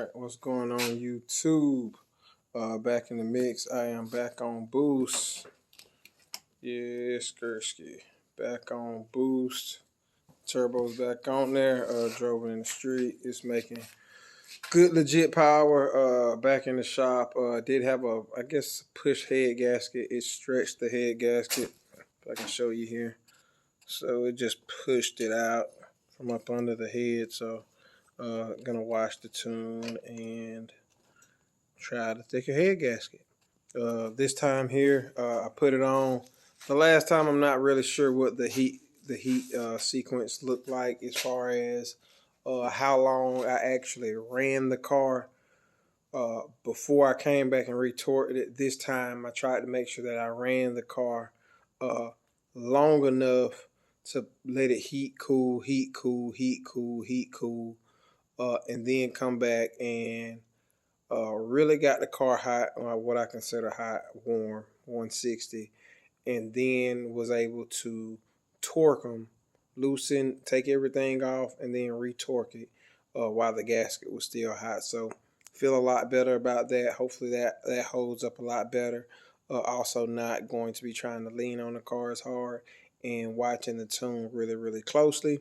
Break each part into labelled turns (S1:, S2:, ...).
S1: Alright, what's going on YouTube? Back in the mix. I am back on Boost. Yeah, Skursky. Back on Boost. Turbo's back on there. Drove it in the street. It's making good legit power. Back in the shop. Did have a, I guess, push head gasket. It stretched the head gasket. If I can show you here. So it just pushed it out from up under the head. So gonna wash the tune and try to take a head gasket. This time here, I put it on. The last time, I'm not really sure what the heat sequence looked like as far as how long I actually ran the car before I came back and retorted it. This time, I tried to make sure that I ran the car long enough to let it heat cool, and then come back and really got the car hot, what I consider hot, warm, 160, and then was able to torque them, loosen, take everything off, and then retorque it while the gasket was still hot. So feel a lot better about that. Hopefully that holds up a lot better. Also not going to be trying to lean on the car as hard and watching the tune really closely.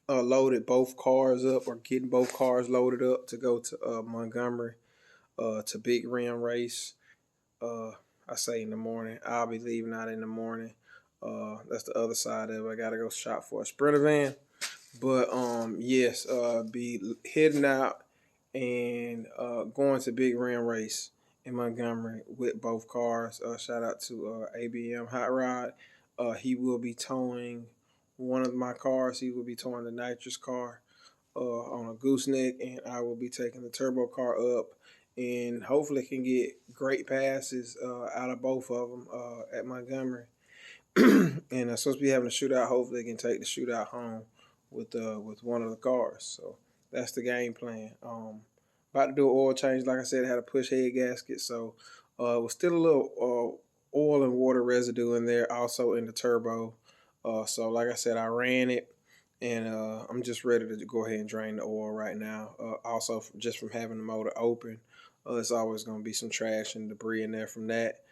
S1: Loaded both cars up, or getting both cars loaded up to go to Montgomery to Big Rim Race. I say in the morning. I'll be leaving out in the morning. That's the other side of it. I gotta go shop for a Sprinter van. But yes, be heading out and going to Big Rim Race in Montgomery with both cars. Shout out to ABM Hot Rod. He will be towing one of my cars. He will be towing the nitrous car on a gooseneck, and I will be taking the turbo car up, and hopefully can get great passes out of both of them at Montgomery. And I'm supposed to be having a shootout. Hopefully, can take the shootout home with one of the cars. So that's the game plan. About to do an oil change. Like I said, I had a push head gasket, so it was still a little oil and water residue in there, also in the turbo. So like I said, I ran it, and I'm just ready to go ahead and drain the oil right now. Also, just from having the motor open, there's always going to be some trash and debris in there from that.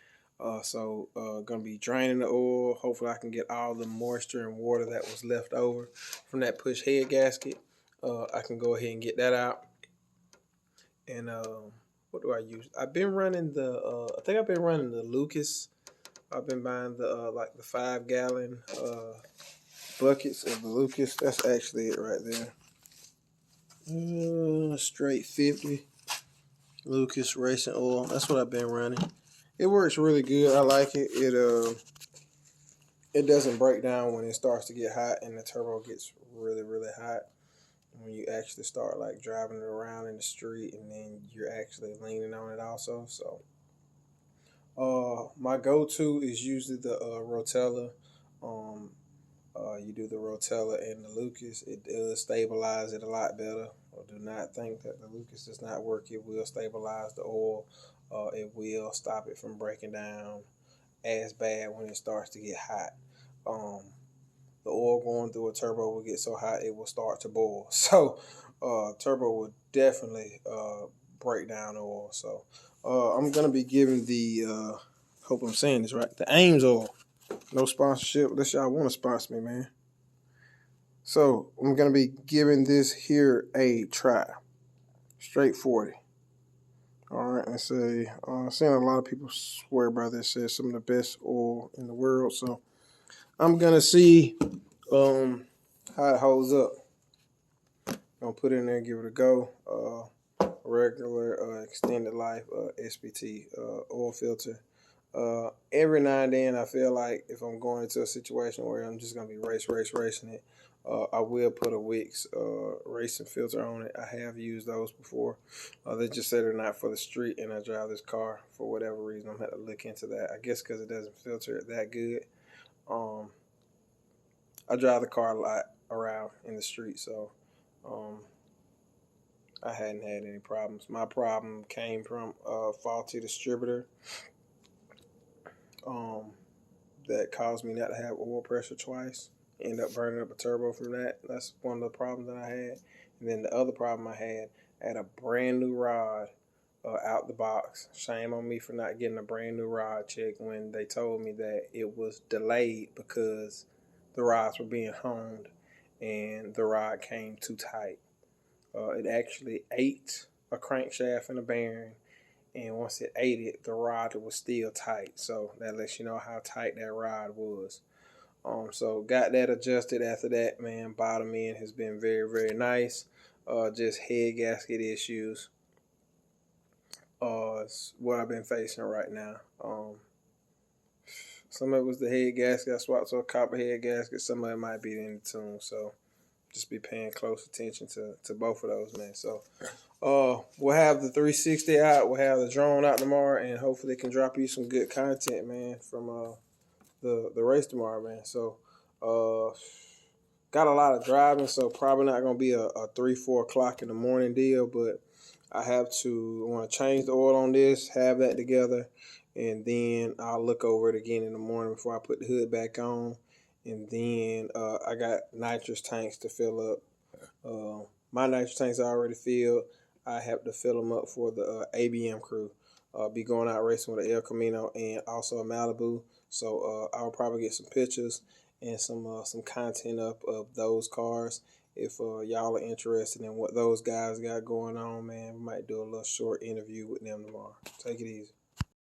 S1: So going to be draining the oil. Hopefully I can get all the moisture and water that was left over from that push head gasket. I can go ahead and get that out. And what do I use? I've been running the, I think I've been running the Lucas. I've been buying the like the 5-gallon buckets of the Lucas. That's actually it right there. Straight 50 Lucas racing oil. That's what I've been running. It works really good. I like it. It doesn't break down when it starts to get hot, and the turbo gets really hot when you actually start like driving it around in the street, and then you're actually leaning on it also. So my go-to is usually the Rotella. You do the Rotella and the Lucas. It does stabilize it a lot better. Do not think that the Lucas does not work. It will stabilize the oil. It will stop it from breaking down as bad when it starts to get hot. The oil going through a turbo will get so hot it will start to boil. So turbo will definitely break down oil. So I'm gonna be giving the hope I'm saying this right, the Ames oil. No sponsorship unless y'all want to sponsor me, man. So I'm gonna be giving this here a try. Straight 40. All right, and say I've seen a lot of people swear by this. Says some of the best oil in the world. So I'm gonna see how it holds up. Gonna put it in there and give it a go. Regular extended life SPT oil filter. Every now and then I feel like if I'm going into a situation where I'm just gonna be racing it, I will put a Wix racing filter on it. I have used those before. They just say they're not for the street, and I drive this car for whatever reason. I'm gonna have to look into that. I guess because it doesn't filter it that good. I drive the car a lot around in the street, so I hadn't had any problems. My problem came from a faulty distributor that caused me not to have oil pressure twice. End up burning up a turbo from that. That's one of the problems that I had. And then the other problem I had a brand new rod out the box. Shame on me for not getting a brand new rod check when they told me that it was delayed because the rods were being honed and the rod came too tight. It actually ate a crankshaft and a bearing, and once it ate it, the rod was still tight. So that lets you know how tight that rod was. So got that adjusted after that, man. Bottom end has been very, very nice. Just head gasket issues. It's what I've been facing right now. Some of it was the head gasket. I swapped to a copper head gasket. Some of it might be in the tune. So just be paying close attention to both of those, man. So we'll have the 360 out. We'll have the drone out tomorrow, and hopefully can drop you some good content, man, from the race tomorrow, man. So got a lot of driving, so probably not gonna be a 3-4 o'clock in the morning deal, but I want to change the oil on this, have that together, and then I'll look over it again in the morning before I put the hood back on. And then I got nitrous tanks to fill up. My nitrous tanks are already filled. I have to fill them up for the ABM crew. Be going out racing with an El Camino and also a Malibu. So I'll probably get some pictures and some content up of those cars. If y'all are interested in what those guys got going on, man, we might do a little short interview with them tomorrow. Take it easy.